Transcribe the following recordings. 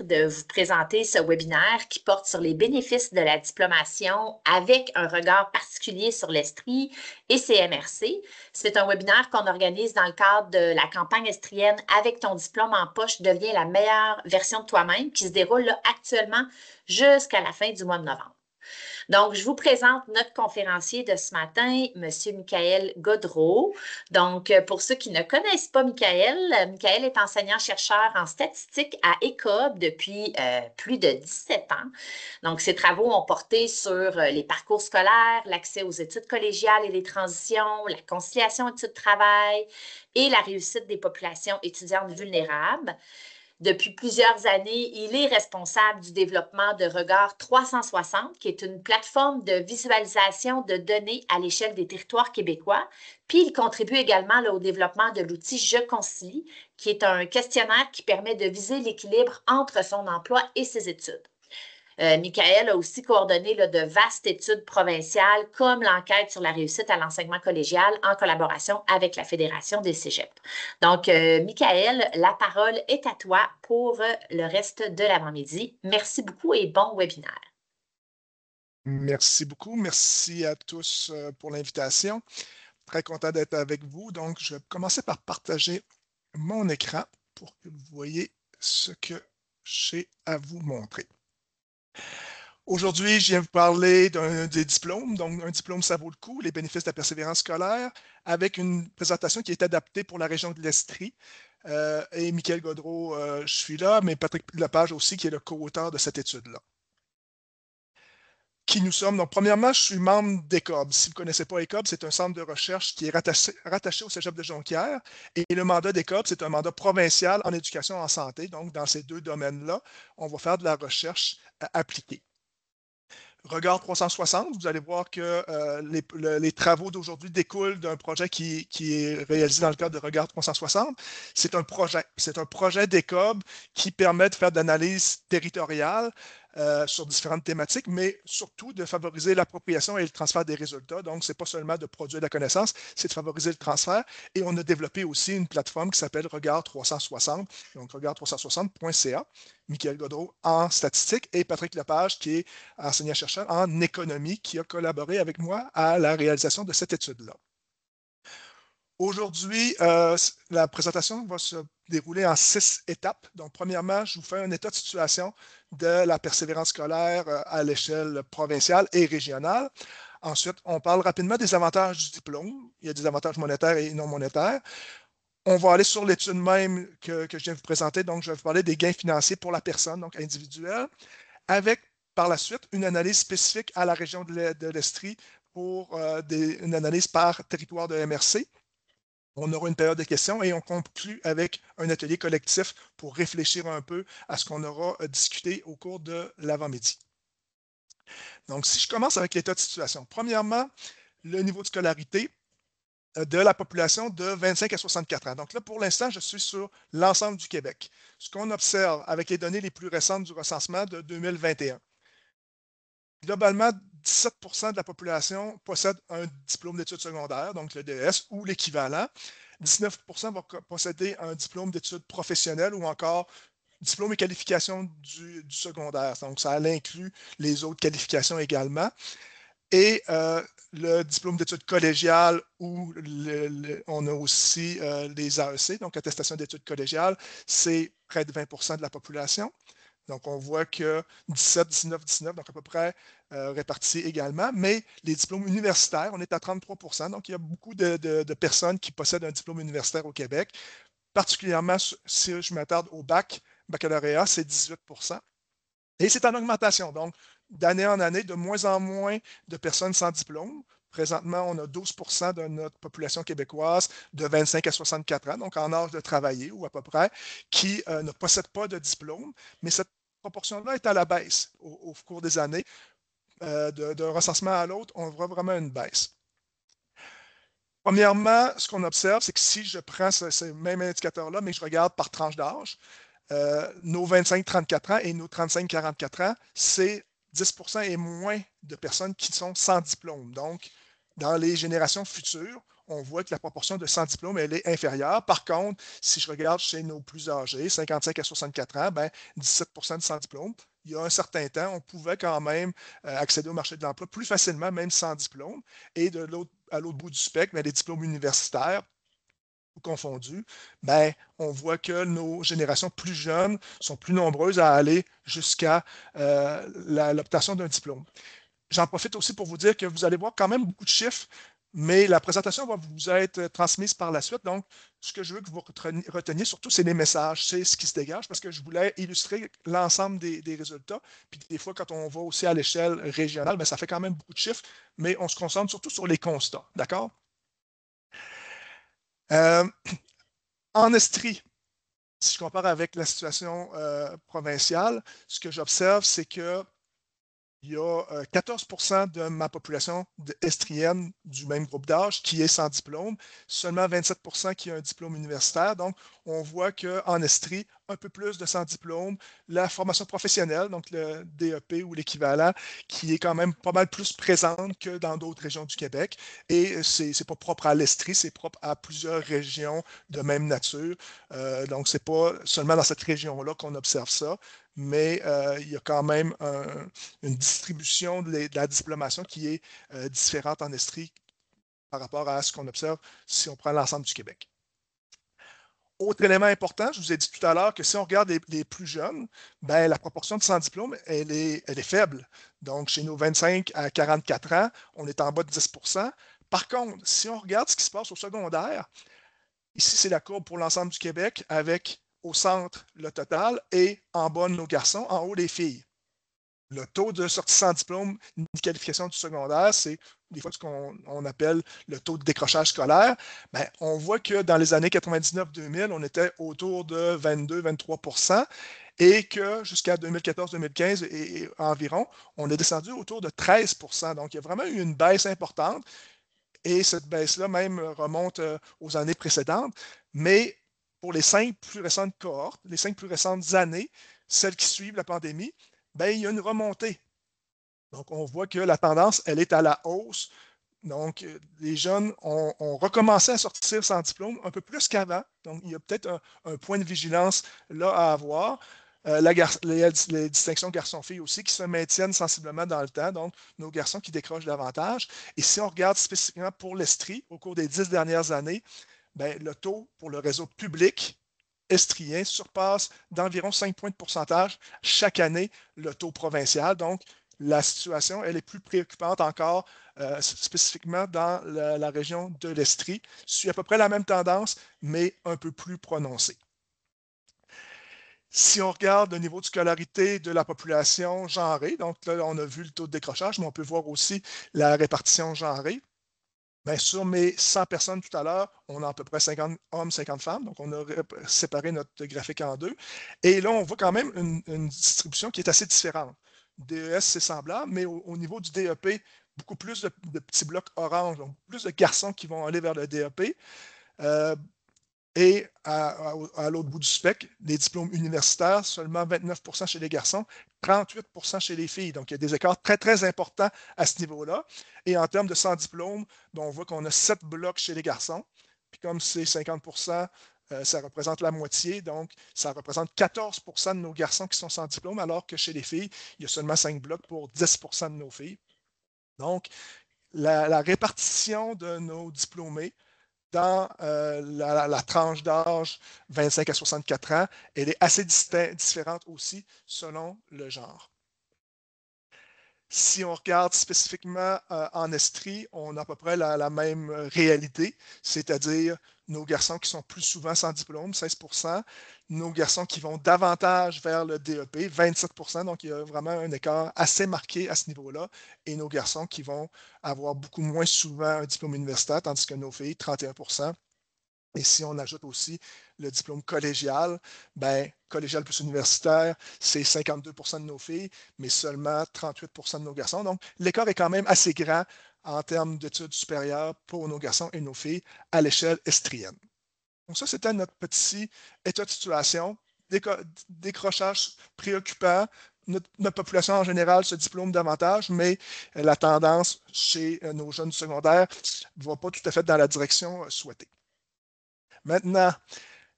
de vous présenter ce webinaire qui porte sur les bénéfices de la diplomation avec un regard particulier sur l'Estrie et CMRC. C'est un webinaire qu'on organise dans le cadre de la campagne estrienne Avec ton diplôme en poche, deviens la meilleure version de toi-même qui se déroule là, actuellement jusqu'à la fin du mois de novembre. Donc, je vous présente notre conférencier de ce matin, M. Michael Gaudreault. Donc, pour ceux qui ne connaissent pas Michael, Michael est enseignant-chercheur en statistique à ECOB depuis plus de 17 ans. Donc, ses travaux ont porté sur les parcours scolaires, l'accès aux études collégiales et les transitions, la conciliation études-travail et la réussite des populations étudiantes vulnérables. Depuis plusieurs années, il est responsable du développement de Regard 360, qui est une plateforme de visualisation de données à l'échelle des territoires québécois. Puis, il contribue également là, au développement de l'outil Je Concilie, qui est un questionnaire qui permet de viser l'équilibre entre son emploi et ses études. Michael a aussi coordonné là, de vastes études provinciales comme l'enquête sur la réussite à l'enseignement collégial en collaboration avec la Fédération des cégeps. Donc, Michael, la parole est à toi pour le reste de l'avant-midi. Merci beaucoup et bon webinaire. Merci beaucoup. Merci à tous pour l'invitation. Très content d'être avec vous. Donc, je vais commencer par partager mon écran pour que vous voyez ce que j'ai à vous montrer. Aujourd'hui, je viens vous parler des diplômes. Donc, un diplôme, ça vaut le coup, les bénéfices de la persévérance scolaire, avec une présentation qui est adaptée pour la région de l'Estrie. Et Michael Gaudreault, je suis là, mais Patrick Lepage aussi, qui est le co-auteur de cette étude-là. Qui nous sommes. Donc, premièrement, je suis membre d'ECOB. Si vous ne connaissez pas ECOB, c'est un centre de recherche qui est rattaché au Cégep de Jonquière. Et le mandat d'ECOB, c'est un mandat provincial en éducation en santé. Donc, dans ces deux domaines-là, on va faire de la recherche appliquée. Regard 360, vous allez voir que les travaux d'aujourd'hui découlent d'un projet qui est réalisé dans le cadre de Regard 360. C'est un projet d'ECOB qui permet de faire de l'analyse territoriale sur différentes thématiques, mais surtout de favoriser l'appropriation et le transfert des résultats. Donc, ce n'est pas seulement de produire de la connaissance, c'est de favoriser le transfert. Et on a développé aussi une plateforme qui s'appelle Regard 360, donc regard360.ca. Michael Gaudreault en statistique et Patrick Lepage, qui est enseignant-chercheur en économie, qui a collaboré avec moi à la réalisation de cette étude-là. Aujourd'hui, la présentation va se dérouler en 6 étapes. Donc, premièrement, je vous fais un état de situation de la persévérance scolaire à l'échelle provinciale et régionale. Ensuite, on parle rapidement des avantages du diplôme. Il y a des avantages monétaires et non monétaires. On va aller sur l'étude même que je viens de vous présenter. Donc, je vais vous parler des gains financiers pour la personne, donc individuelle, avec par la suite une analyse spécifique à la région de l'Estrie pour une analyse par territoire de MRC. On aura une période de questions et on conclut avec un atelier collectif pour réfléchir un peu à ce qu'on aura discuté au cours de l'avant-midi. Donc, si je commence avec l'état de situation, premièrement, le niveau de scolarité de la population de 25 à 64 ans. Donc là, pour l'instant, je suis sur l'ensemble du Québec. Ce qu'on observe avec les données les plus récentes du recensement de 2021. Globalement, 17% de la population possède un diplôme d'études secondaires, donc le DS ou l'équivalent. 19% vont posséder un diplôme d'études professionnelles ou encore diplôme et qualification du secondaire. Donc, ça inclut les autres qualifications également. Et le diplôme d'études collégiales où on a aussi les AEC, donc attestation d'études collégiales, c'est près de 20% de la population. Donc, on voit que 17, 19, 19, donc à peu près répartis également. Mais les diplômes universitaires, on est à 33%. Donc, il y a beaucoup de personnes qui possèdent un diplôme universitaire au Québec. Particulièrement, si je m'attarde au baccalauréat, c'est 18%. Et c'est en augmentation. Donc, d'année en année, de moins en moins de personnes sans diplôme. Présentement, on a 12% de notre population québécoise de 25 à 64 ans, donc en âge de travailler ou à peu près, qui ne possèdent pas de diplôme. Mais cette proportion-là est à la baisse au cours des années. D'un recensement à l'autre, on voit vraiment une baisse. Premièrement, ce qu'on observe, c'est que si je prends ce même indicateur-là, mais je regarde par tranche d'âge, nos 25-34 ans et nos 35-44 ans, c'est 10% et moins de personnes qui sont sans diplôme. Donc, dans les générations futures, on voit que la proportion de sans diplôme, elle est inférieure. Par contre, si je regarde chez nos plus âgés, 55 à 64 ans, ben, 17% de sans diplôme. Il y a un certain temps, on pouvait quand même accéder au marché de l'emploi plus facilement, même sans diplôme. Et à l'autre bout du spectre, ben, les diplômes universitaires, confondus, ben, on voit que nos générations plus jeunes sont plus nombreuses à aller jusqu'à l'obtention d'un diplôme. J'en profite aussi pour vous dire que vous allez voir quand même beaucoup de chiffres, mais la présentation va vous être transmise par la suite. Donc, ce que je veux que vous reteniez surtout, c'est les messages, c'est ce qui se dégage, parce que je voulais illustrer l'ensemble des résultats. Puis des fois, quand on va aussi à l'échelle régionale, ben, ça fait quand même beaucoup de chiffres, mais on se concentre surtout sur les constats. D'accord? En Estrie, si je compare avec la situation provinciale, ce que j'observe, c'est que il y a 14% de ma population estrienne du même groupe d'âge qui est sans diplôme, seulement 27% qui a un diplôme universitaire. Donc, on voit qu'en Estrie, un peu plus de sans diplôme, la formation professionnelle, donc le DEP ou l'équivalent, qui est quand même pas mal plus présente que dans d'autres régions du Québec. Et c'est pas propre à l'Estrie, c'est propre à plusieurs régions de même nature. Donc, c'est pas seulement dans cette région-là qu'on observe ça, mais il y a quand même une distribution de la diplomation qui est différente en Estrie par rapport à ce qu'on observe si on prend l'ensemble du Québec. Autre élément important, je vous ai dit tout à l'heure que si on regarde les plus jeunes, ben, la proportion de sans diplôme, elle est faible. Donc, chez nos 25 à 44 ans, on est en bas de 10%. Par contre, si on regarde ce qui se passe au secondaire, ici, c'est la courbe pour l'ensemble du Québec avec au centre le total et en bas nos garçons, en haut les filles. Le taux de sortie sans diplôme ni qualification du secondaire, c'est des fois ce qu'on appelle le taux de décrochage scolaire. Ben, on voit que dans les années 99-2000, on était autour de 22-23% et que jusqu'à 2014-2015 et environ, on est descendu autour de 13%. Donc, il y a vraiment eu une baisse importante et cette baisse-là même remonte aux années précédentes. Mais pour les 5 plus récentes cohortes, les 5 plus récentes années, celles qui suivent la pandémie, ben, il y a une remontée. Donc, on voit que la tendance, elle est à la hausse. Donc, les jeunes ont recommencé à sortir sans diplôme un peu plus qu'avant. Donc, il y a peut-être un point de vigilance là à avoir. Les distinctions garçons-filles aussi qui se maintiennent sensiblement dans le temps. Donc, nos garçons qui décrochent davantage. Et si on regarde spécifiquement pour l'Estrie, au cours des 10 dernières années, ben, le taux pour le réseau public estrien surpasse d'environ 5 points de pourcentage chaque année le taux provincial. Donc, la situation, elle est plus préoccupante encore, spécifiquement dans la région de l'Estrie. Suit à peu près la même tendance, mais un peu plus prononcée. Si on regarde le niveau de scolarité de la population genrée, donc là, on a vu le taux de décrochage, mais on peut voir aussi la répartition genrée. Bien, sur mes 100 personnes tout à l'heure, on a à peu près 50 hommes, 50 femmes. Donc, on a séparé notre graphique en deux. Et là, on voit quand même une distribution qui est assez différente. DES, c'est semblable, mais au niveau du DEP, beaucoup plus de petits blocs orange, donc plus de garçons qui vont aller vers le DEP. Et à l'autre bout du spectre, les diplômes universitaires, seulement 29% chez les garçons, 38% chez les filles. Donc, il y a des écarts très, très importants à ce niveau-là. Et en termes de sans diplôme, on voit qu'on a 7 blocs chez les garçons. Puis comme c'est 50%, ça représente la moitié. Donc, ça représente 14% de nos garçons qui sont sans diplôme, alors que chez les filles, il y a seulement 5 blocs pour 10% de nos filles. Donc, la répartition de nos diplômés dans la tranche d'âge 25 à 64 ans, elle est assez différente aussi selon le genre. Si on regarde spécifiquement en Estrie, on a à peu près la même réalité, c'est-à-dire nos garçons qui sont plus souvent sans diplôme, 16%, nos garçons qui vont davantage vers le DEP, 27%, donc il y a vraiment un écart assez marqué à ce niveau-là, et nos garçons qui vont avoir beaucoup moins souvent un diplôme universitaire, tandis que nos filles, 31%. Et si on ajoute aussi le diplôme collégial, ben, collégial plus universitaire, c'est 52% de nos filles, mais seulement 38% de nos garçons. Donc, l'écart est quand même assez grand en termes d'études supérieures pour nos garçons et nos filles à l'échelle estrienne. Donc, ça, c'était notre petit état de situation. Décrochage préoccupant, notre population en général se diplôme davantage, mais la tendance chez nos jeunes secondaires ne va pas tout à fait dans la direction souhaitée. Maintenant,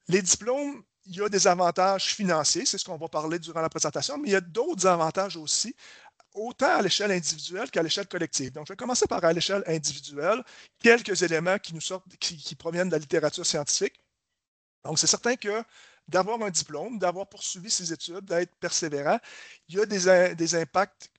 les diplômes, il y a des avantages financiers, c'est ce qu'on va parler durant la présentation, mais il y a d'autres avantages aussi, autant à l'échelle individuelle qu'à l'échelle collective. Donc, je vais commencer par à l'échelle individuelle, quelques éléments qui nous sortent, qui proviennent de la littérature scientifique. Donc, c'est certain que d'avoir un diplôme, d'avoir poursuivi ses études, d'être persévérant, il y a des impacts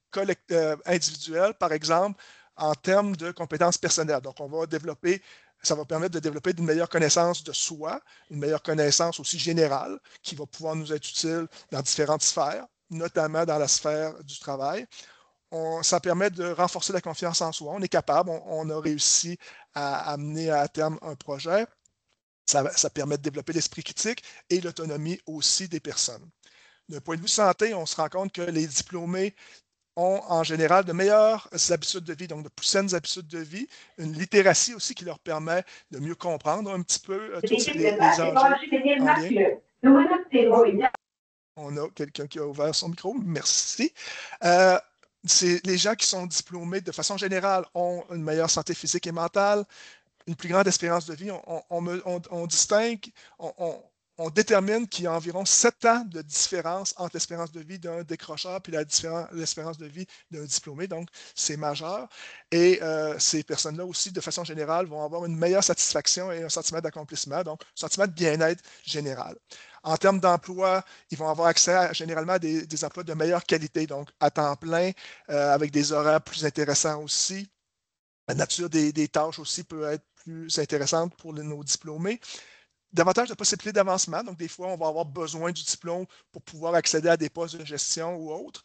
individuels, par exemple, en termes de compétences personnelles. Donc, on va développer, ça va permettre de développer une meilleure connaissance de soi, une meilleure connaissance aussi générale, qui va pouvoir nous être utile dans différentes sphères, notamment dans la sphère du travail. Ça permet de renforcer la confiance en soi. On est capable, on a réussi à amener à terme un projet. Ça permet de développer l'esprit critique et l'autonomie aussi des personnes. D'un point de vue santé, on se rend compte que les diplômés ont en général de meilleures habitudes de vie, donc de plus saines habitudes de vie, une littératie aussi qui leur permet de mieux comprendre un petit peu tous les enjeux en lien. On a quelqu'un qui a ouvert son micro, merci. Les gens qui sont diplômés de façon générale ont une meilleure santé physique et mentale, une plus grande espérance de vie. On distingue, on détermine qu'il y a environ 7 ans de différence entre l'espérance de vie d'un décrocheur et l'espérance de vie d'un diplômé. Donc, c'est majeur. Et ces personnes-là aussi, de façon générale, vont avoir une meilleure satisfaction et un sentiment d'accomplissement, donc un sentiment de bien-être général. En termes d'emploi, ils vont avoir accès généralement à des emplois de meilleure qualité, donc à temps plein, avec des horaires plus intéressants aussi. La nature des tâches aussi peut être plus intéressante pour nos diplômés. Davantage de possibilités d'avancement. Donc, des fois, on va avoir besoin du diplôme pour pouvoir accéder à des postes de gestion ou autres.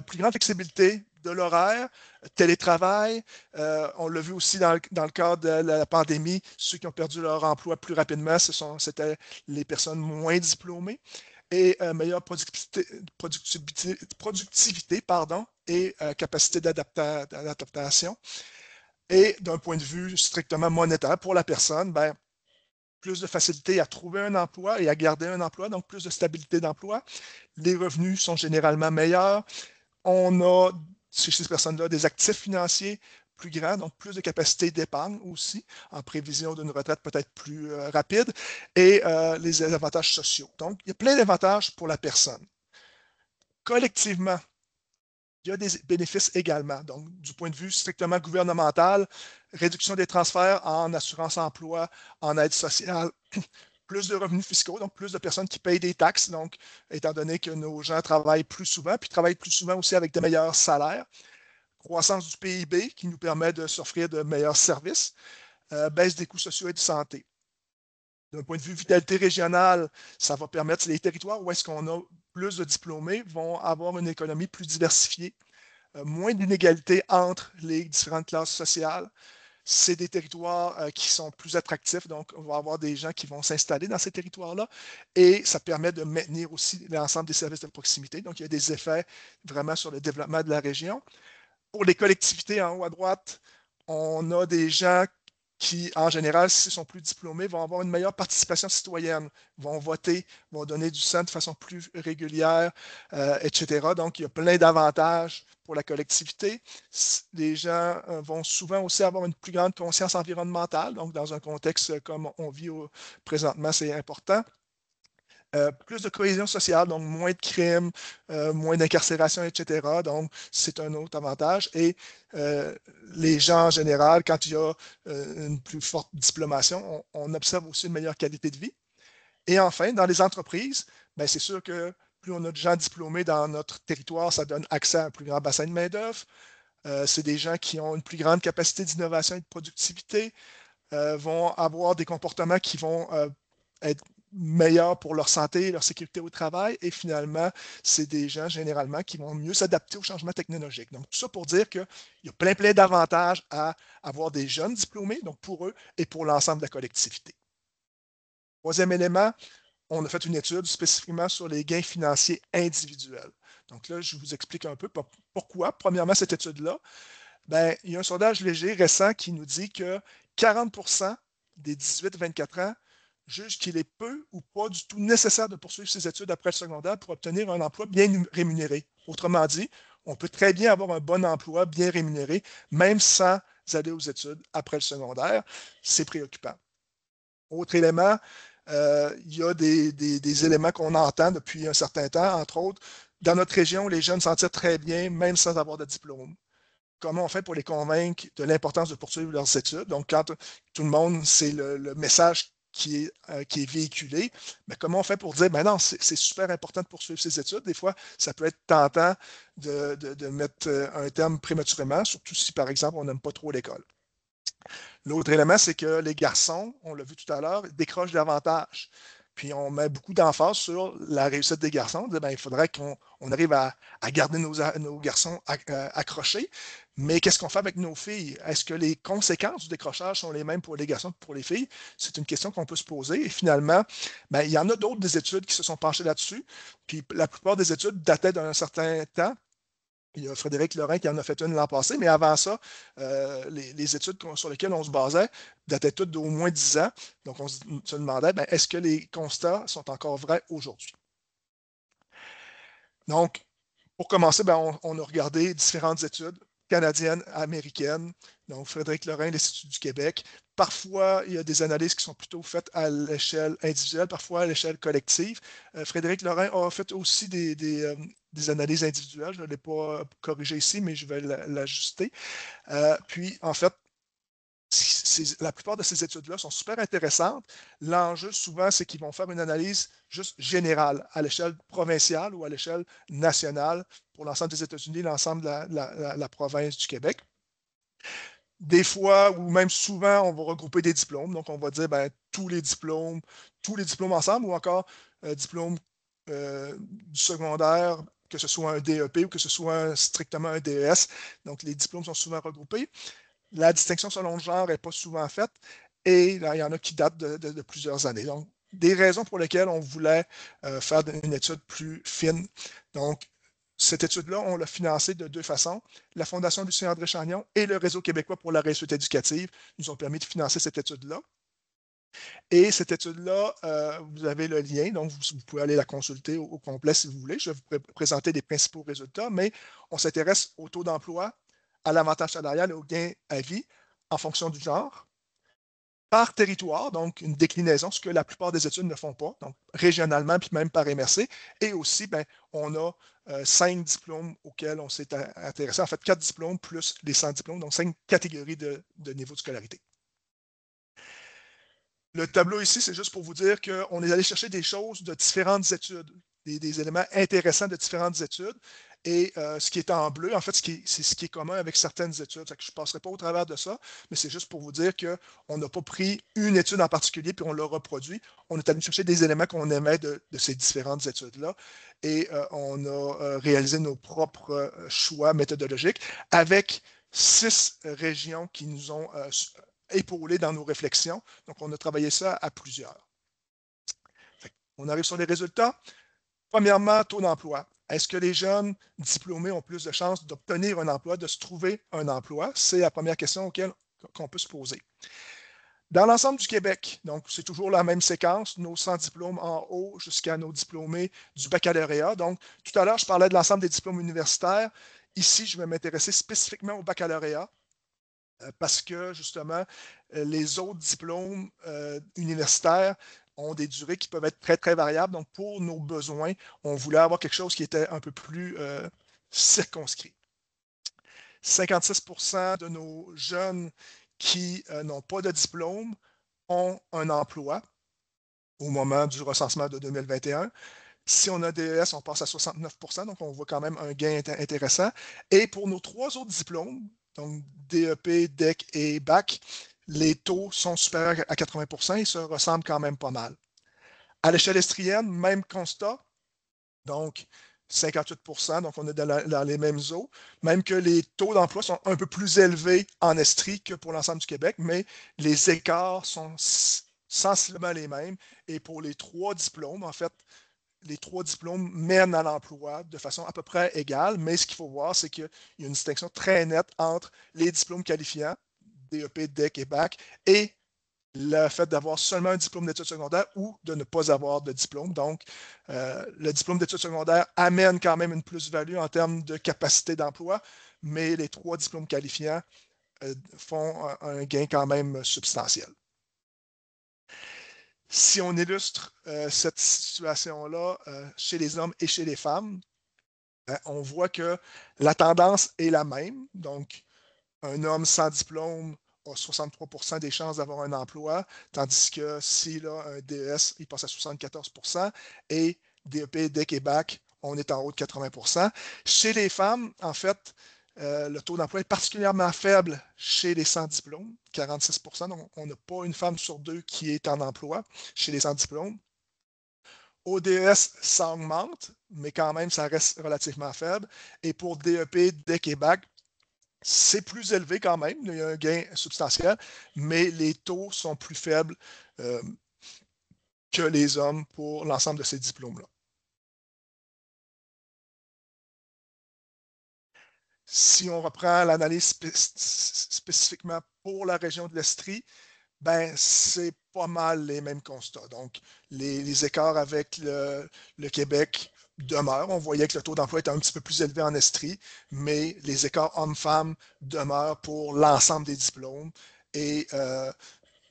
Plus grande flexibilité de l'horaire, télétravail. On l'a vu aussi dans le cadre de la pandémie, ceux qui ont perdu leur emploi plus rapidement, c'était les personnes moins diplômées. Et meilleure productivité et capacité d'adaptation. Et d'un point de vue strictement monétaire pour la personne, ben, plus de facilité à trouver un emploi et à garder un emploi, donc plus de stabilité d'emploi. Les revenus sont généralement meilleurs. On a chez ces personnes-là des actifs financiers plus grands, donc plus de capacité d'épargne aussi, en prévision d'une retraite peut-être plus rapide, et les avantages sociaux. Donc, il y a plein d'avantages pour la personne. Collectivement, il y a des bénéfices également. Donc, du point de vue strictement gouvernemental, réduction des transferts en assurance-emploi, en aide sociale, plus de revenus fiscaux, donc plus de personnes qui payent des taxes, donc étant donné que nos gens travaillent plus souvent, puis travaillent plus souvent aussi avec de meilleurs salaires, croissance du PIB qui nous permet de s'offrir de meilleurs services, baisse des coûts sociaux et de santé. D'un point de vue vitalité régionale, ça va permettre les territoires où est-ce qu'on a plus de diplômés vont avoir une économie plus diversifiée, moins d'inégalités entre les différentes classes sociales. C'est des territoires qui sont plus attractifs, donc on va avoir des gens qui vont s'installer dans ces territoires-là et ça permet de maintenir aussi l'ensemble des services de proximité. Donc, il y a des effets vraiment sur le développement de la région. Pour les collectivités en haut à droite, on a des gens qui, en général, s'ils sont plus diplômés, vont avoir une meilleure participation citoyenne, vont voter, vont donner du sang de façon plus régulière, etc. Donc, il y a plein d'avantages pour la collectivité. Les gens vont souvent aussi avoir une plus grande conscience environnementale. Donc, dans un contexte comme on vit présentement, c'est important. Plus de cohésion sociale, donc moins de crimes, moins d'incarcération, etc. Donc, c'est un autre avantage. Et les gens en général, quand il y a une plus forte diplomation, on observe aussi une meilleure qualité de vie. Et enfin, dans les entreprises, ben, c'est sûr que plus on a de gens diplômés dans notre territoire, ça donne accès à un plus grand bassin de main-d'œuvre. C'est des gens qui ont une plus grande capacité d'innovation et de productivité, vont avoir des comportements qui vont être meilleurs pour leur santé et leur sécurité au travail. Et finalement, c'est des gens généralement qui vont mieux s'adapter aux changements technologiques. Donc, tout ça pour dire qu'il y a plein d'avantages à avoir des jeunes diplômés, donc pour eux et pour l'ensemble de la collectivité. Troisième élément, on a fait une étude spécifiquement sur les gains financiers individuels. Donc là, je vous explique un peu pourquoi. Premièrement, cette étude-là, ben, il y a un sondage léger récent qui nous dit que 40% des 18-24 ans juge qu'il est peu ou pas du tout nécessaire de poursuivre ses études après le secondaire pour obtenir un emploi bien rémunéré. Autrement dit, on peut très bien avoir un bon emploi bien rémunéré, même sans aller aux études après le secondaire. C'est préoccupant. Autre élément, il y a des éléments qu'on entend depuis un certain temps, entre autres, dans notre région, les jeunes s'en tirent très bien, même sans avoir de diplôme. Comment on fait pour les convaincre de l'importance de poursuivre leurs études? Donc, quand tout le monde, c'est le message qui est véhiculé, mais comment on fait pour dire, ben non, c'est super important de poursuivre ses études? Des fois, ça peut être tentant de mettre un terme prématurément, surtout si, par exemple, on n'aime pas trop l'école. L'autre élément, c'est que les garçons, on l'a vu tout à l'heure, décrochent davantage. Puis on met beaucoup d'emphase sur la réussite des garçons. Ben, il faudrait qu'on arrive à garder nos garçons accrochés. Mais qu'est-ce qu'on fait avec nos filles? Est-ce que les conséquences du décrochage sont les mêmes pour les garçons que pour les filles? C'est une question qu'on peut se poser. Et finalement, ben, il y en a d'autres des études qui se sont penchées là-dessus. Puis la plupart des études dataient d'un certain temps. Il y a Frédéric Lorrain qui en a fait une l'an passé, mais avant ça, les études sur lesquelles on se basait dataient toutes d'au moins 10 ans. Donc, on se demandait, ben, est-ce que les constats sont encore vrais aujourd'hui? Donc, pour commencer, ben, on a regardé différentes études canadiennes, américaines. Donc, Frédéric Lorrain, l'Institut du Québec. Parfois, il y a des analyses qui sont plutôt faites à l'échelle individuelle, parfois à l'échelle collective. Frédéric Lorrain a fait aussi des analyses individuelles. Je ne l'ai pas corrigé ici, mais je vais l'ajuster. Puis, en fait, la plupart de ces études-là sont super intéressantes. L'enjeu, souvent, c'est qu'ils vont faire une analyse juste générale à l'échelle provinciale ou à l'échelle nationale pour l'ensemble des États-Unis, l'ensemble de la province du Québec. Des fois, ou même souvent, on va regrouper des diplômes. Donc, on va dire ben, tous les diplômes ensemble, ou encore diplômes du secondaire, que ce soit un DEP ou que ce soit strictement un DES. Donc, les diplômes sont souvent regroupés. La distinction selon le genre n'est pas souvent faite et là, il y en a qui datent de plusieurs années. Donc, des raisons pour lesquelles on voulait faire une étude plus fine. Donc, cette étude-là, on l'a financée de deux façons. La Fondation Lucien-André Chagnon et le Réseau québécois pour la réussite éducative nous ont permis de financer cette étude-là. Et cette étude-là, vous avez le lien, donc vous pouvez aller la consulter au complet si vous voulez. Je vais vous présenter les principaux résultats, mais on s'intéresse au taux d'emploi, à l'avantage salarial et au gain à vie en fonction du genre, par territoire, donc une déclinaison, ce que la plupart des études ne font pas, donc régionalement, puis même par MRC. Et aussi, ben, on a 5 diplômes auxquels on s'est intéressé. En fait, 4 diplômes plus les 100 diplômes, donc 5 catégories de niveau de scolarité. Le tableau ici, c'est juste pour vous dire qu'on est allé chercher des choses de différentes études, des éléments intéressants de différentes études. Et ce qui est en bleu, en fait, c'est ce qui est commun avec certaines études. Je ne passerai pas au travers de ça, mais c'est juste pour vous dire qu'on n'a pas pris une étude en particulier puis on l'a reproduit. On est allé chercher des éléments qu'on aimait de ces différentes études-là et on a réalisé nos propres choix méthodologiques avec 6 régions qui nous ont épaulés dans nos réflexions. Donc, on a travaillé ça à plusieurs. On arrive sur les résultats. Premièrement, taux d'emploi. Est-ce que les jeunes diplômés ont plus de chances d'obtenir un emploi, de se trouver un emploi? C'est la première question qu'on peut se poser. Dans l'ensemble du Québec, donc c'est toujours la même séquence, nos 100 diplômes en haut jusqu'à nos diplômés du baccalauréat. Donc, tout à l'heure, je parlais de l'ensemble des diplômes universitaires. Ici, je vais m'intéresser spécifiquement au baccalauréat parce que, justement, les autres diplômes universitaires ont des durées qui peuvent être très, très variables. Donc, pour nos besoins, on voulait avoir quelque chose qui était un peu plus circonscrit. 56% de nos jeunes qui n'ont pas de diplôme ont un emploi au moment du recensement de 2021. Si on a DES, on passe à 69%, donc on voit quand même un gain intéressant. Et pour nos 3 autres diplômes, donc DEP, DEC et BAC, les taux sont supérieurs à 80% et se ressemblent quand même pas mal. À l'échelle estrienne, même constat, donc 58%, donc on est dans les mêmes eaux, même que les taux d'emploi sont un peu plus élevés en Estrie que pour l'ensemble du Québec, mais les écarts sont sensiblement les mêmes. Et pour les 3 diplômes, en fait, les 3 diplômes mènent à l'emploi de façon à peu près égale, mais ce qu'il faut voir, c'est qu'il y a une distinction très nette entre les diplômes qualifiants, DEP, DEC et BAC, et le fait d'avoir seulement un diplôme d'études secondaires ou de ne pas avoir de diplôme. Donc, le diplôme d'études secondaires amène quand même une plus-value en termes de capacité d'emploi, mais les 3 diplômes qualifiants font un gain quand même substantiel. Si on illustre cette situation-là chez les hommes et chez les femmes, on voit que la tendance est la même. Donc, un homme sans diplôme a 63 des chances d'avoir un emploi, tandis que s'il a un DES, il passe à 74 et DEP, DEC et BAC, on est en haut de 80 Chez les femmes, en fait, le taux d'emploi est particulièrement faible chez les sans diplômes, 46 donc on n'a pas une femme sur 2 qui est en emploi chez les sans diplômes. Au DES, ça augmente, mais quand même, ça reste relativement faible. Et pour DEP, DEC et BAC, c'est plus élevé quand même, il y a un gain substantiel, mais les taux sont plus faibles que les hommes pour l'ensemble de ces diplômes-là. Si on reprend l'analyse spécifiquement pour la région de l'Estrie, ben, c'est pas mal les mêmes constats. Donc, les écarts avec le Québec demeurent. On voyait que le taux d'emploi était un petit peu plus élevé en Estrie, mais les écarts hommes-femmes demeurent pour l'ensemble des diplômes. Et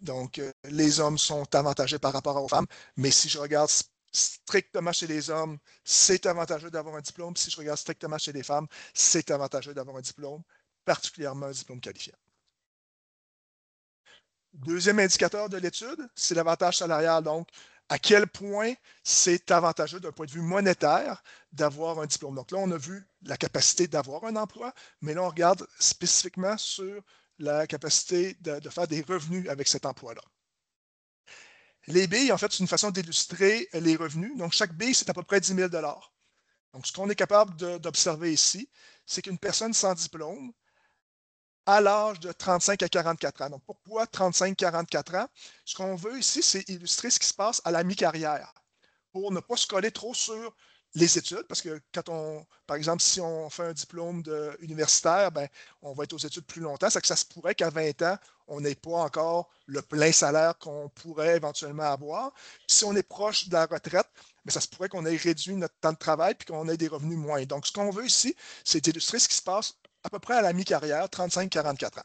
donc, les hommes sont avantagés par rapport aux femmes. Mais si je regarde strictement chez les hommes, c'est avantageux d'avoir un diplôme. Si je regarde strictement chez les femmes, c'est avantageux d'avoir un diplôme, particulièrement un diplôme qualifiant. Deuxième indicateur de l'étude, c'est l'avantage salarial. Donc, à quel point c'est avantageux d'un point de vue monétaire d'avoir un diplôme. Donc là, on a vu la capacité d'avoir un emploi, mais là, on regarde spécifiquement sur la capacité de faire des revenus avec cet emploi-là. Les billes, en fait, c'est une façon d'illustrer les revenus. Donc, chaque bille, c'est à peu près 10 000 Donc, ce qu'on est capable d'observer ici, c'est qu'une personne sans diplôme, à l'âge de 35 à 44 ans. Donc, pourquoi 35-44 ans? Ce qu'on veut ici, c'est illustrer ce qui se passe à la mi-carrière pour ne pas se coller trop sur les études, parce que quand on, par exemple, si on fait un diplôme universitaire, ben, on va être aux études plus longtemps. C'est que ça se pourrait qu'à 20 ans, on n'ait pas encore le plein salaire qu'on pourrait éventuellement avoir. Puis si on est proche de la retraite, ben, ça se pourrait qu'on ait réduit notre temps de travail et qu'on ait des revenus moins. Donc, ce qu'on veut ici, c'est illustrer ce qui se passe à peu près à la mi-carrière, 35-44 ans.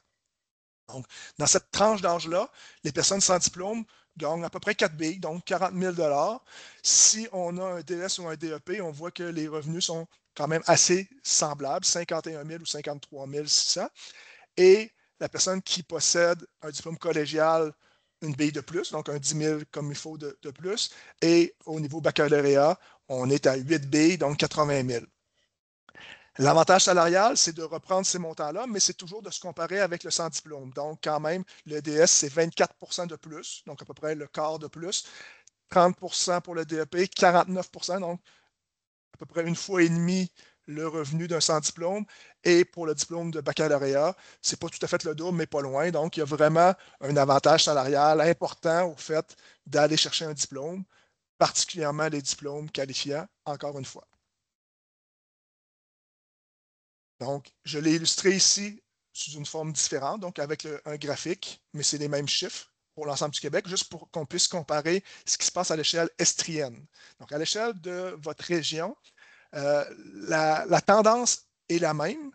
Donc, dans cette tranche d'âge-là, les personnes sans diplôme gagnent à peu près 4 billes, donc 40 000 Si on a un DS ou un DEP, on voit que les revenus sont quand même assez semblables, 51 000 ou 53 600. Et la personne qui possède un diplôme collégial, une bille de plus, donc un 10 000 comme il faut de plus. Et au niveau baccalauréat, on est à 8 billes, donc 80 000. L'avantage salarial, c'est de reprendre ces montants-là, mais c'est toujours de se comparer avec le sans diplôme. Donc, quand même, le DS, c'est 24 de plus, donc à peu près le quart de plus. 30 pour le DEP, 49 donc à peu près une fois et demie le revenu d'un sans diplôme. Et pour le diplôme de baccalauréat, c'est pas tout à fait le double, mais pas loin. Donc, il y a vraiment un avantage salarial important au fait d'aller chercher un diplôme, particulièrement les diplômes qualifiants, encore une fois. Donc, je l'ai illustré ici sous une forme différente, donc avec un graphique, mais c'est les mêmes chiffres pour l'ensemble du Québec, juste pour qu'on puisse comparer ce qui se passe à l'échelle estrienne. Donc, à l'échelle de votre région, la tendance est la même,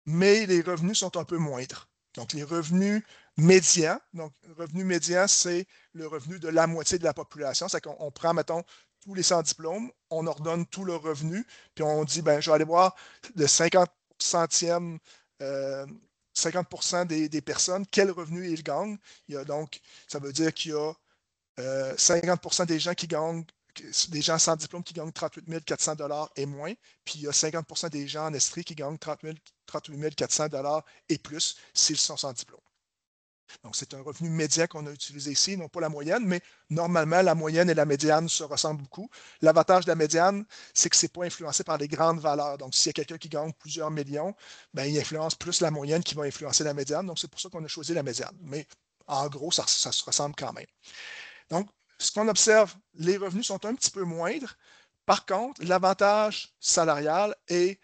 mais les revenus sont un peu moindres. Donc, les revenus médians, donc revenu médian, c'est le revenu de la moitié de la population. C'est qu'on prend, mettons, tous les sans diplômes, on ordonne tout leur revenu, puis on dit, ben, je vais aller voir le 50 centième, 50 des personnes, quel revenu ils gagnent. Il y a donc, ça veut dire qu'il y a 50 des gens qui gagnent, des gens sans diplôme qui gagnent 38 400 et moins, puis il y a 50 des gens en Estrie qui gagnent 38 400 et plus s'ils sont sans diplôme. Donc, c'est un revenu médian qu'on a utilisé ici, non pas la moyenne, mais normalement, la moyenne et la médiane se ressemblent beaucoup. L'avantage de la médiane, c'est que ce n'est pas influencé par les grandes valeurs. Donc, s'il y a quelqu'un qui gagne plusieurs millions, ben, il influence plus la moyenne qui va influencer la médiane. Donc, c'est pour ça qu'on a choisi la médiane. Mais en gros, ça se ressemble quand même. Donc, ce qu'on observe, les revenus sont un petit peu moindres. Par contre, l'avantage salarial est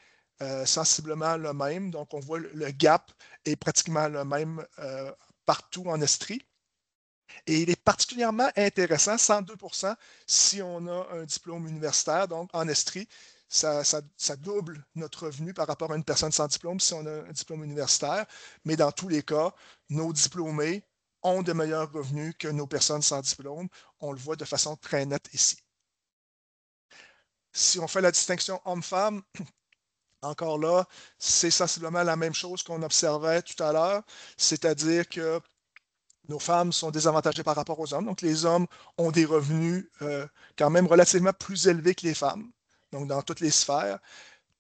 sensiblement le même. Donc, on voit le gap est pratiquement le même partout en Estrie. Et il est particulièrement intéressant, 102%, si on a un diplôme universitaire. Donc, en Estrie, ça double notre revenu par rapport à une personne sans diplôme si on a un diplôme universitaire. Mais dans tous les cas, nos diplômés ont de meilleurs revenus que nos personnes sans diplôme. On le voit de façon très nette ici. Si on fait la distinction homme-femme, encore là, c'est sensiblement la même chose qu'on observait tout à l'heure, c'est-à-dire que nos femmes sont désavantagées par rapport aux hommes. Donc, les hommes ont des revenus quand même relativement plus élevés que les femmes, donc dans toutes les sphères.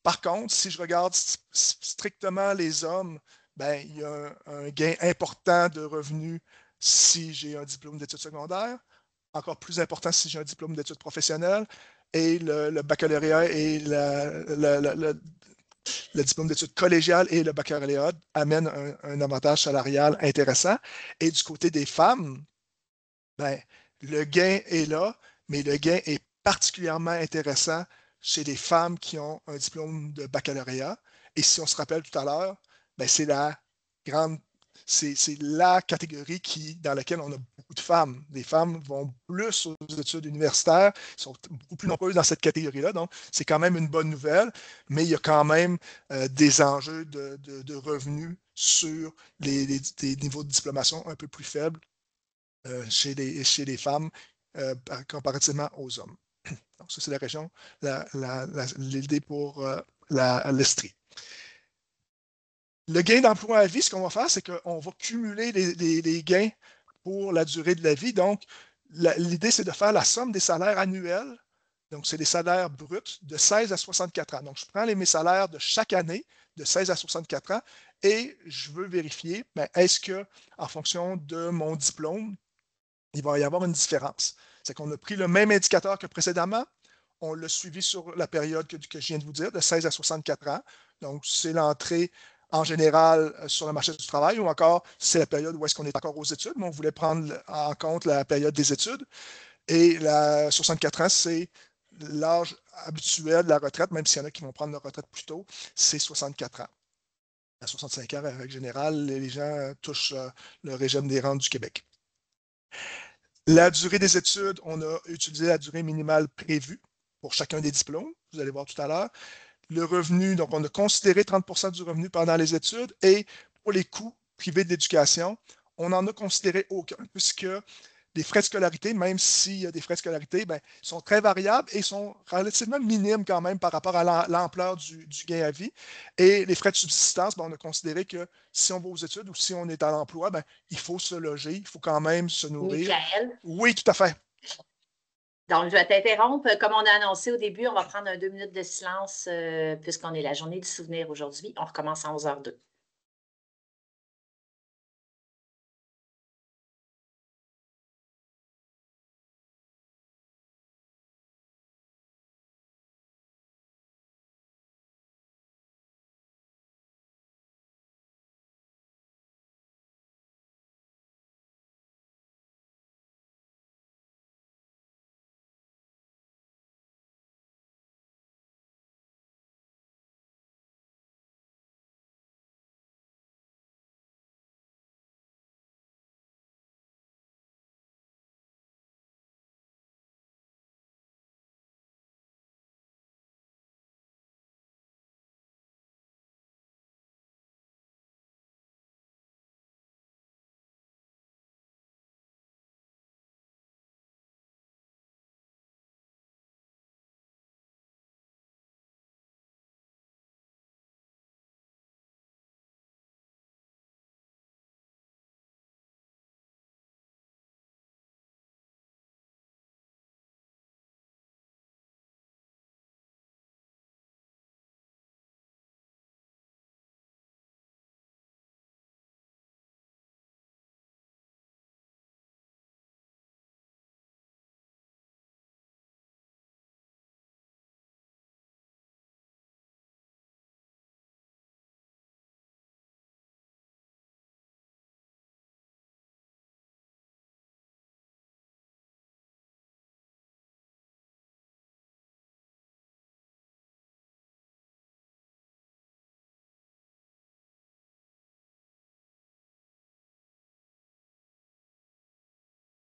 Par contre, si je regarde strictement les hommes, ben, il y a un gain important de revenus si j'ai un diplôme d'études secondaires, encore plus important si j'ai un diplôme d'études professionnelles, et le baccalauréat et le diplôme d'études collégiales et le baccalauréat amènent un avantage salarial intéressant. Et du côté des femmes, ben, le gain est là, mais le gain est particulièrement intéressant chez les femmes qui ont un diplôme de baccalauréat. Et si on se rappelle tout à l'heure, ben, grande, c'est la catégorie dans laquelle on a beaucoup de femmes. Les femmes vont plus aux études universitaires, sont beaucoup plus nombreuses dans cette catégorie-là. Donc, c'est quand même une bonne nouvelle, mais il y a quand même des enjeux de revenus sur des niveaux de diplomation un peu plus faibles chez les femmes comparativement aux hommes. Donc, ça, c'est la région, l'idée pour l'Estrie. Le gain d'emploi à vie, ce qu'on va faire, c'est qu'on va cumuler les gains pour la durée de la vie. Donc, l'idée, c'est de faire la somme des salaires annuels. Donc, c'est des salaires bruts de 16 à 64 ans. Donc, je prends mes salaires de chaque année de 16 à 64 ans et je veux vérifier, ben, est-ce que, en fonction de mon diplôme, il va y avoir une différence. C'est qu'on a pris le même indicateur que précédemment, on l'a suivi sur la période que je viens de vous dire, de 16 à 64 ans. Donc, c'est l'entrée en général sur le marché du travail ou encore c'est la période où est-ce qu'on est encore aux études, mais on voulait prendre en compte la période des études. Et la 64 ans, c'est l'âge habituel de la retraite, même s'il y en a qui vont prendre leur retraite plus tôt, c'est 64 ans. À 65 ans, en règle générale, les gens touchent le régime des rentes du Québec. La durée des études, on a utilisé la durée minimale prévue pour chacun des diplômes. Vous allez voir tout à l'heure. Le revenu, donc on a considéré 30 du revenu pendant les études et pour les coûts privés d'éducation, on n'en a considéré aucun puisque les frais de scolarité, même s'il y a des frais de scolarité, ben, sont très variables et sont relativement minimes quand même par rapport à l'ampleur du gain à vie. Et les frais de subsistance, ben, on a considéré que si on va aux études ou si on est à l'emploi, ben, il faut se loger, il faut quand même se nourrir. Michael. Oui, tout à fait. Donc, je vais t'interrompre. Comme on a annoncé au début, on va prendre un 2 minutes de silence puisqu'on est la journée du souvenir aujourd'hui. On recommence à 11h02.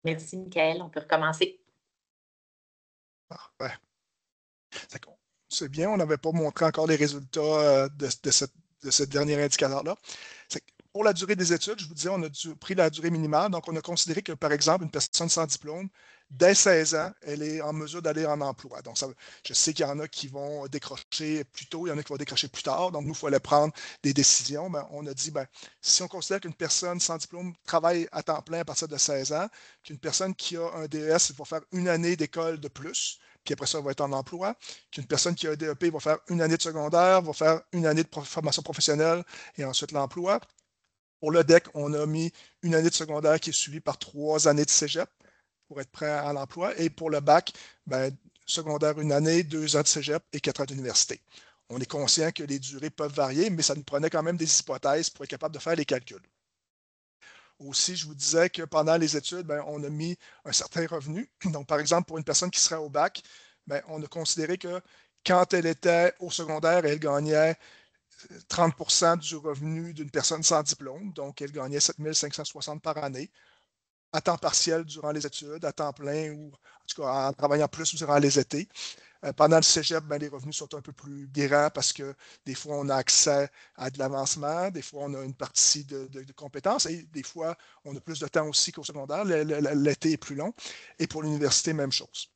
Merci, Michael. On peut recommencer. Parfait. C'est bien, on n'avait pas montré encore les résultats de ce dernier indicateur-là. Pour la durée des études, je vous disais, on a pris la durée minimale. Donc, on a considéré que, par exemple, une personne sans diplôme, dès 16 ans, elle est en mesure d'aller en emploi. Donc, je sais qu'il y en a qui vont décrocher plus tôt, il y en a qui vont décrocher plus tard. Donc, nous, il fallait prendre des décisions. On a dit, si on considère qu'une personne sans diplôme travaille à temps plein à partir de 16 ans, qu'une personne qui a un DES va faire une année d'école de plus, puis après ça, elle va être en emploi, qu'une personne qui a un DEP va faire une année de secondaire, va faire une année de formation professionnelle et ensuite l'emploi. Pour le DEC, on a mis une année de secondaire qui est suivie par 3 années de cégep pour être prêt à l'emploi. Et pour le bac, secondaire une année, 2 ans de cégep et 4 ans d'université. On est conscient que les durées peuvent varier, mais ça nous prenait quand même des hypothèses pour être capable de faire les calculs. Aussi, je vous disais que pendant les études, on a mis un certain revenu. Donc, par exemple, pour une personne qui serait au bac, on a considéré que quand elle était au secondaire, elle gagnait 30 du revenu d'une personne sans diplôme. Donc, elle gagnait 7 560 par année, à temps partiel durant les études, à temps plein ou en tout cas en travaillant plus durant les étés. Pendant le cégep, les revenus sont un peu plus guérants parce que des fois, on a accès à de l'avancement, des fois, on a une partie de compétences et des fois, on a plus de temps aussi qu'au secondaire. L'été est plus long. Et pour l'université, même chose.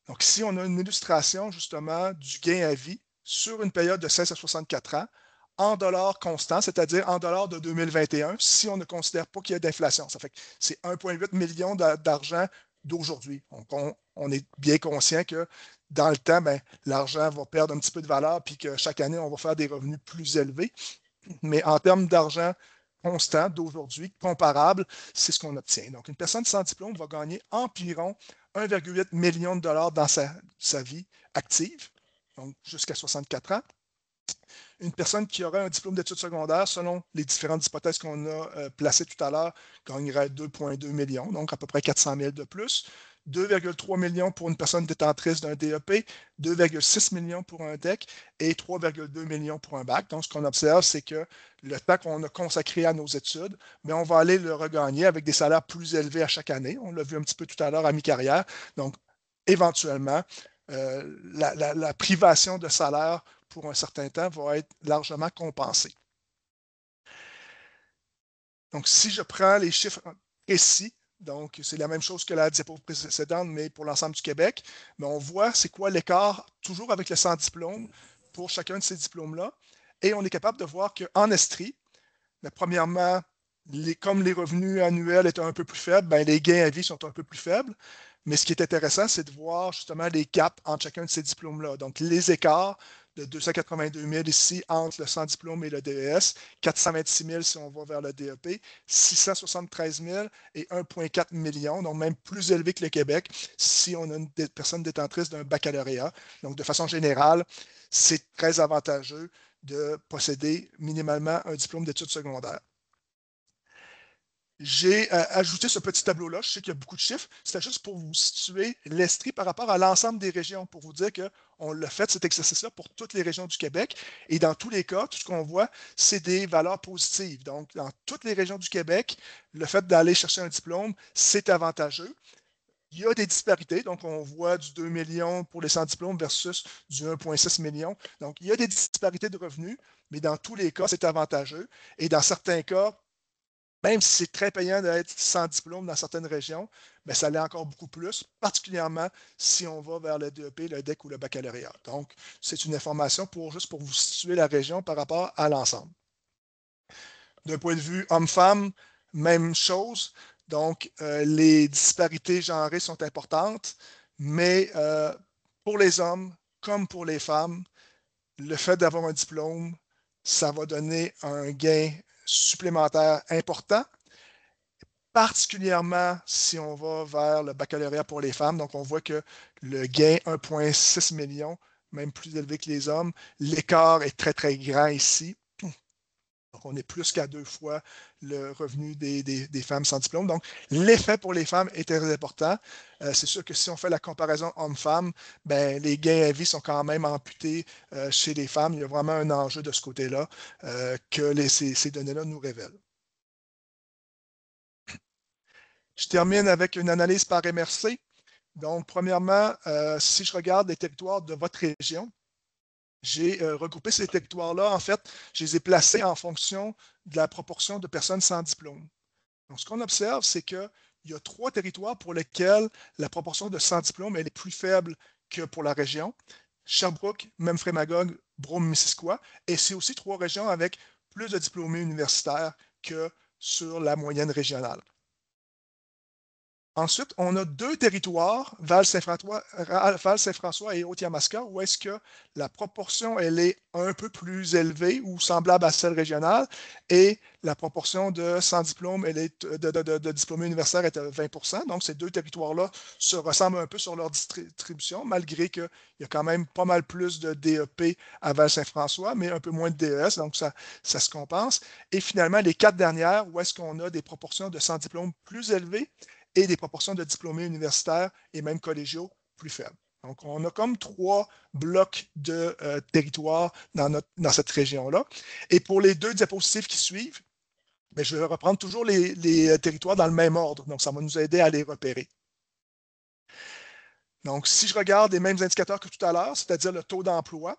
Donc, ici, on a une illustration justement du gain à vie sur une période de 16 à 64 ans en dollars constants, c'est-à-dire en dollars de 2021, si on ne considère pas qu'il y a d'inflation. Ça fait que c'est 1,8 million d'argent d'aujourd'hui. On est bien conscient que dans le temps, l'argent va perdre un petit peu de valeur, puis que chaque année, on va faire des revenus plus élevés. Mais en termes d'argent constant d'aujourd'hui, comparable, c'est ce qu'on obtient. Donc, une personne sans diplôme va gagner environ 1,8 million de dollars dans sa vie active, donc jusqu'à 64 ans. Une personne qui aurait un diplôme d'études secondaires, selon les différentes hypothèses qu'on a placées tout à l'heure, gagnerait 2,2 millions, donc à peu près 400 000 de plus. 2,3 millions pour une personne détentrice d'un DEP, 2,6 millions pour un DEC et 3,2 millions pour un bac. Donc, ce qu'on observe, c'est que le temps qu'on a consacré à nos études, on va aller le regagner avec des salaires plus élevés à chaque année. On l'a vu un petit peu tout à l'heure à mi-carrière. Donc, éventuellement, la privation de salaire pour un certain temps va être largement compensée. Donc, si je prends les chiffres précis, donc c'est la même chose que la diapo précédente, mais pour l'ensemble du Québec, mais on voit c'est quoi l'écart, toujours avec le sans diplôme, pour chacun de ces diplômes-là. Et on est capable de voir qu'en Estrie, premièrement, comme les revenus annuels étaient un peu plus faibles, les gains à vie sont un peu plus faibles. Mais ce qui est intéressant, c'est de voir justement les gaps entre chacun de ces diplômes-là. Donc, les écarts de 282 000 ici entre le sans diplôme et le DES, 426 000 si on va vers le DEP, 673 000 et 1,4 million, donc même plus élevé que le Québec si on a une personne détentrice d'un baccalauréat. Donc, de façon générale, c'est très avantageux de posséder minimalement un diplôme d'études secondaires. J'ai ajouté ce petit tableau-là. Je sais qu'il y a beaucoup de chiffres. C'était juste pour vous situer l'Estrie par rapport à l'ensemble des régions, pour vous dire qu'on l'a fait, cet exercice-là, pour toutes les régions du Québec. Et dans tous les cas, tout ce qu'on voit, c'est des valeurs positives. Donc, dans toutes les régions du Québec, le fait d'aller chercher un diplôme, c'est avantageux. Il y a des disparités. Donc, on voit du 2 millions pour les sans diplômes versus du 1,6 million. Donc, il y a des disparités de revenus, mais dans tous les cas, c'est avantageux. Et dans certains cas, même si c'est très payant d'être sans diplôme dans certaines régions, ça l'est encore beaucoup plus, particulièrement si on va vers le DEP, le DEC ou le baccalauréat. Donc, c'est une information juste pour vous situer la région par rapport à l'ensemble. D'un point de vue homme-femme, même chose. Donc, les disparités genrées sont importantes, mais pour les hommes comme pour les femmes, le fait d'avoir un diplôme, ça va donner un gain supplémentaire important, particulièrement si on va vers le baccalauréat pour les femmes. Donc, on voit que le gain 1,6 million, même plus élevé que les hommes, l'écart est très, très grand ici. Donc, on est plus qu'à 2 fois le revenu des femmes sans diplôme. Donc, l'effet pour les femmes est très important. C'est sûr que si on fait la comparaison homme-femme, les gains à vie sont quand même amputés chez les femmes. Il y a vraiment un enjeu de ce côté-là que ces données-là nous révèlent. Je termine avec une analyse par MRC. Donc, premièrement, si je regarde les territoires de votre région, j'ai regroupé ces territoires-là. En fait, je les ai placés en fonction de la proportion de personnes sans diplôme. Donc, ce qu'on observe, c'est qu'il y a 3 territoires pour lesquels la proportion de sans diplôme elle est plus faible que pour la région. Sherbrooke, Memphremagog, Brome-Missisquoi. Et c'est aussi 3 régions avec plus de diplômés universitaires que sur la moyenne régionale. Ensuite, on a 2 territoires, Val-Saint-François et Haute-Yamaska, où est-ce que la proportion elle est un peu plus élevée ou semblable à celle régionale, et la proportion de sans diplôme, de diplômés universitaires est à 20 %. Donc, ces 2 territoires-là se ressemblent un peu sur leur distribution, malgré qu'il y a quand même pas mal plus de DEP à Val-Saint-François, mais un peu moins de DES, donc ça se compense. Et finalement, les 4 dernières, où est-ce qu'on a des proportions de sans diplôme plus élevées, et des proportions de diplômés universitaires et même collégiaux plus faibles. Donc, on a comme 3 blocs de territoire dans cette région-là. Et pour les 2 diapositives qui suivent, bien, je vais reprendre toujours les territoires dans le même ordre. Donc, ça va nous aider à les repérer. Donc, si je regarde les mêmes indicateurs que tout à l'heure, c'est-à-dire le taux d'emploi,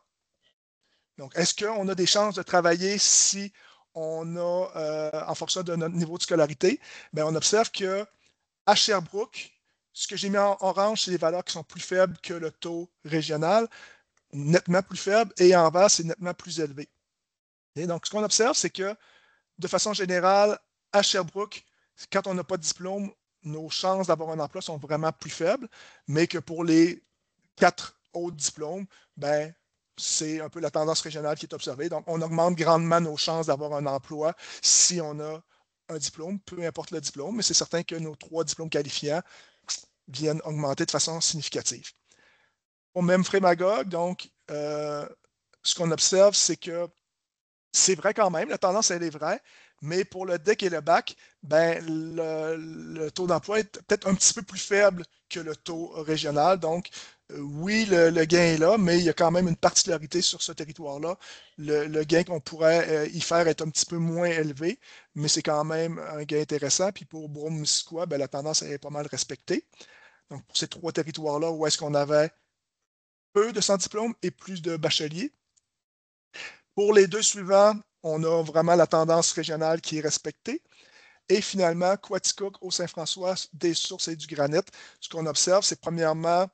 donc, est-ce qu'on a des chances de travailler si on a, en fonction de notre niveau de scolarité, bien, on observe que à Sherbrooke, ce que j'ai mis en orange, c'est des valeurs qui sont plus faibles que le taux régional, nettement plus faibles, et en vert, c'est nettement plus élevé. Et donc, ce qu'on observe, c'est que, de façon générale, à Sherbrooke, quand on n'a pas de diplôme, nos chances d'avoir un emploi sont vraiment plus faibles, mais que pour les 4 autres diplômes, ben, c'est un peu la tendance régionale qui est observée. Donc, on augmente grandement nos chances d'avoir un emploi si on a un diplôme, peu importe le diplôme, mais c'est certain que nos 3 diplômes qualifiants viennent augmenter de façon significative. Au même Frémagogue, donc, ce qu'on observe, c'est que c'est vrai quand même, la tendance, elle est vraie, mais pour le DEC et le BAC, ben, le taux d'emploi est peut-être un petit peu plus faible que le taux régional. Donc, oui, le gain est là, mais il y a quand même une particularité sur ce territoire-là. Le gain qu'on pourrait y faire est un petit peu moins élevé, mais c'est quand même un gain intéressant. Puis pour Brome-Missisquoi, ben, la tendance est pas mal respectée. Donc, pour ces 3 territoires-là, où est-ce qu'on avait peu de sans-diplôme et plus de bacheliers. Pour les 2 suivants, on a vraiment la tendance régionale qui est respectée. Et finalement, Quaticook, Haut-Saint-François, des sources et du granit. Ce qu'on observe, c'est premièrement,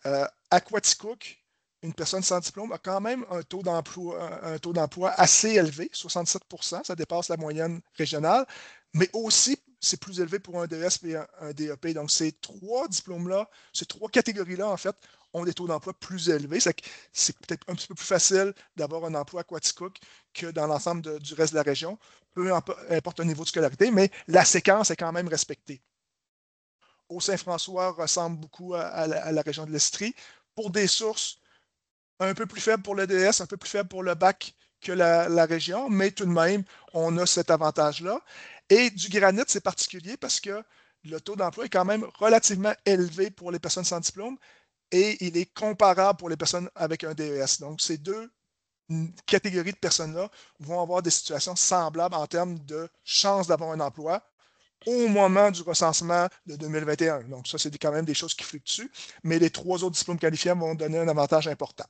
à Quaticook, une personne sans diplôme a quand même un taux d'emploi assez élevé, 67 %, ça dépasse la moyenne régionale, mais aussi c'est plus élevé pour un DES et un DEP. Donc, ces 3 diplômes-là, ces 3 catégories-là, en fait, ont des taux d'emploi plus élevés. C'est peut-être un petit peu plus facile d'avoir un emploi à Quaticook que dans l'ensemble du reste de la région, peu importe le niveau de scolarité, mais la séquence est quand même respectée. Haut-Saint-François ressemble beaucoup à la région de l'Estrie. Pour des sources un peu plus faibles pour le DS, un peu plus faibles pour le bac que la région, mais tout de même, on a cet avantage-là. Et du granit, c'est particulier parce que le taux d'emploi est quand même relativement élevé pour les personnes sans diplôme et il est comparable pour les personnes avec un DES. Donc, ces 2 catégories de personnes-là vont avoir des situations semblables en termes de chances d'avoir un emploi au moment du recensement de 2021. Donc, ça, c'est quand même des choses qui fluctuent, mais les 3 autres diplômes qualifiants vont donner un avantage important.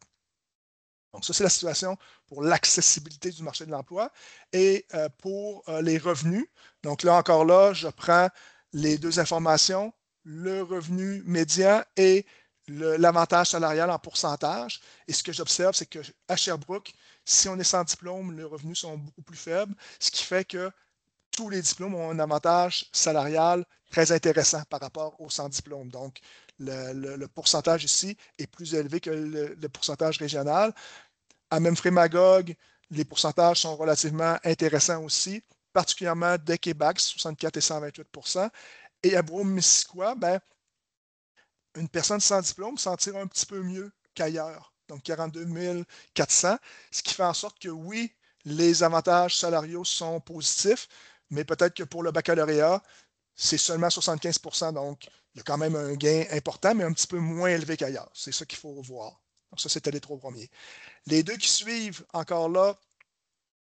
Donc, ça, c'est la situation pour l'accessibilité du marché de l'emploi. Et pour les revenus, donc là, encore là, je prends les 2 informations, le revenu médian et l'avantage salarial en pourcentage. Et ce que j'observe, c'est qu'à Sherbrooke, si on est sans diplôme, les revenus sont beaucoup plus faibles, ce qui fait que tous les diplômes ont un avantage salarial très intéressant par rapport aux sans diplôme. Donc, le pourcentage ici est plus élevé que le pourcentage régional. À Memphremagog, les pourcentages sont relativement intéressants aussi, particulièrement dès Québec, 64 et 128 %. Et à Brome-Missisquoi, ben, une personne sans diplôme s'en tire un petit peu mieux qu'ailleurs, donc 42 400, ce qui fait en sorte que oui, les avantages salariaux sont positifs, mais peut-être que pour le baccalauréat, c'est seulement 75 %, donc il y a quand même un gain important, mais un petit peu moins élevé qu'ailleurs. C'est ça qu'il faut voir. Donc ça, c'était les 3 premiers. Les 2 qui suivent, encore là,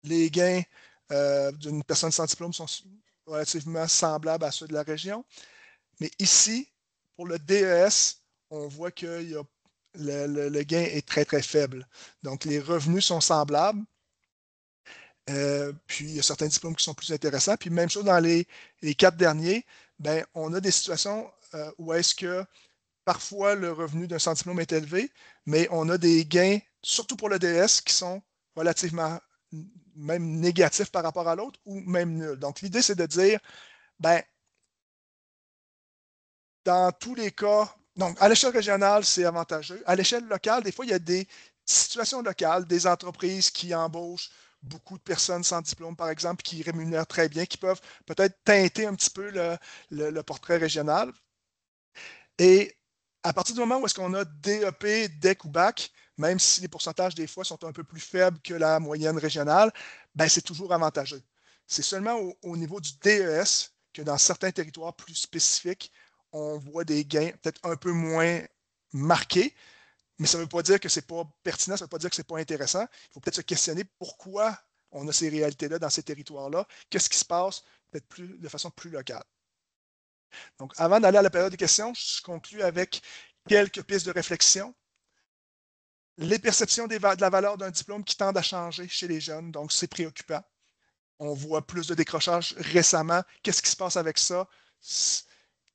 les gains d'une personne sans diplôme sont relativement semblables à ceux de la région. Mais ici, pour le DES, on voit que le gain est très, très faible. Donc, les revenus sont semblables. Puis, il y a certains diplômes qui sont plus intéressants. Puis, même chose dans les 4 derniers, ben, on a des situations où est-ce que parfois le revenu d'un sans diplôme est élevé, mais on a des gains, surtout pour le DS, qui sont relativement même négatifs par rapport à l'autre ou même nuls. Donc, l'idée, c'est de dire, ben, dans tous les cas, donc à l'échelle régionale, c'est avantageux. À l'échelle locale, des fois, il y a des situations locales, des entreprises qui embauchent beaucoup de personnes sans diplôme, par exemple, qui rémunèrent très bien, qui peuvent peut-être teinter un petit peu le portrait régional. Et à partir du moment où est-ce qu'on a DEP, DEC ou BAC, même si les pourcentages des fois sont un peu plus faibles que la moyenne régionale, ben c'est toujours avantageux. C'est seulement au niveau du DES que dans certains territoires plus spécifiques, on voit des gains peut-être un peu moins marqués, mais ça ne veut pas dire que ce n'est pas pertinent, ça ne veut pas dire que ce n'est pas intéressant. Il faut peut-être se questionner pourquoi on a ces réalités-là dans ces territoires-là, qu'est-ce qui se passe peut-être de façon plus locale. Donc, avant d'aller à la période des questions, je conclue avec quelques pistes de réflexion. Les perceptions de la valeur d'un diplôme qui tendent à changer chez les jeunes, donc c'est préoccupant. On voit plus de décrochage récemment. Qu'est-ce qui se passe avec ça?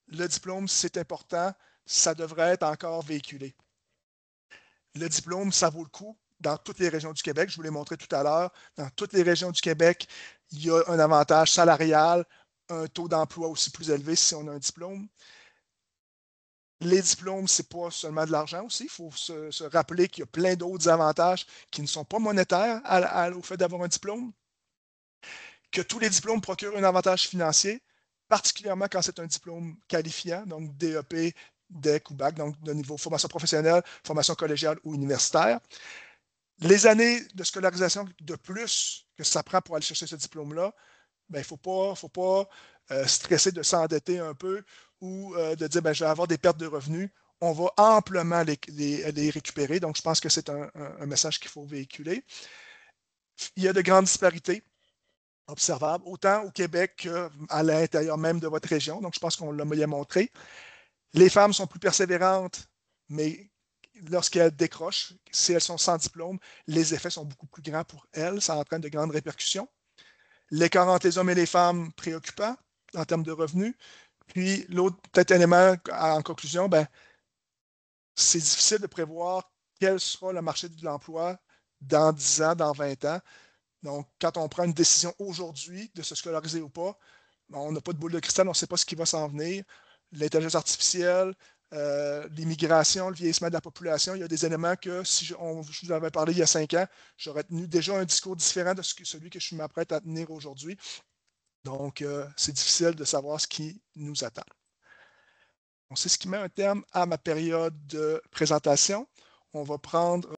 Le diplôme, c'est important, ça devrait être encore véhiculé. Le diplôme, ça vaut le coup dans toutes les régions du Québec. Je vous l'ai montré tout à l'heure. Dans toutes les régions du Québec, il y a un avantage salarial, un taux d'emploi aussi plus élevé si on a un diplôme. Les diplômes, ce n'est pas seulement de l'argent aussi. Il faut se rappeler qu'il y a plein d'autres avantages qui ne sont pas monétaires au fait d'avoir un diplôme. Que tous les diplômes procurent un avantage financier, particulièrement quand c'est un diplôme qualifiant, donc DEP, DEC ou BAC, donc de niveau formation professionnelle, formation collégiale ou universitaire. Les années de scolarisation de plus que ça prend pour aller chercher ce diplôme-là, ben, il ne faut pas stresser de s'endetter un peu ou de dire ben, je vais avoir des pertes de revenus. On va amplement les récupérer. Donc, je pense que c'est un message qu'il faut véhiculer. Il y a de grandes disparités observables, autant au Québec qu'à l'intérieur même de votre région. Donc, je pense qu'on l'a bien montré. Les femmes sont plus persévérantes, mais lorsqu'elles décrochent, si elles sont sans diplôme, les effets sont beaucoup plus grands pour elles. Ça entraîne de grandes répercussions. L'écart entre les hommes et les femmes, préoccupant en termes de revenus. Puis l'autre peut-être élément en conclusion, ben, c'est difficile de prévoir quel sera le marché de l'emploi dans 10 ans, dans 20 ans. Donc, quand on prend une décision aujourd'hui de se scolariser ou pas, ben, on n'a pas de boule de cristal, on ne sait pas ce qui va s'en venir. L'intelligence artificielle, l'immigration, le vieillissement de la population, il y a des éléments que si je vous avais parlé il y a 5 ans, j'aurais tenu déjà un discours différent de celui que je m'apprête à tenir aujourd'hui. Donc, c'est difficile de savoir ce qui nous attend. Donc, c'est ce qui met un terme à ma période de présentation. On va prendre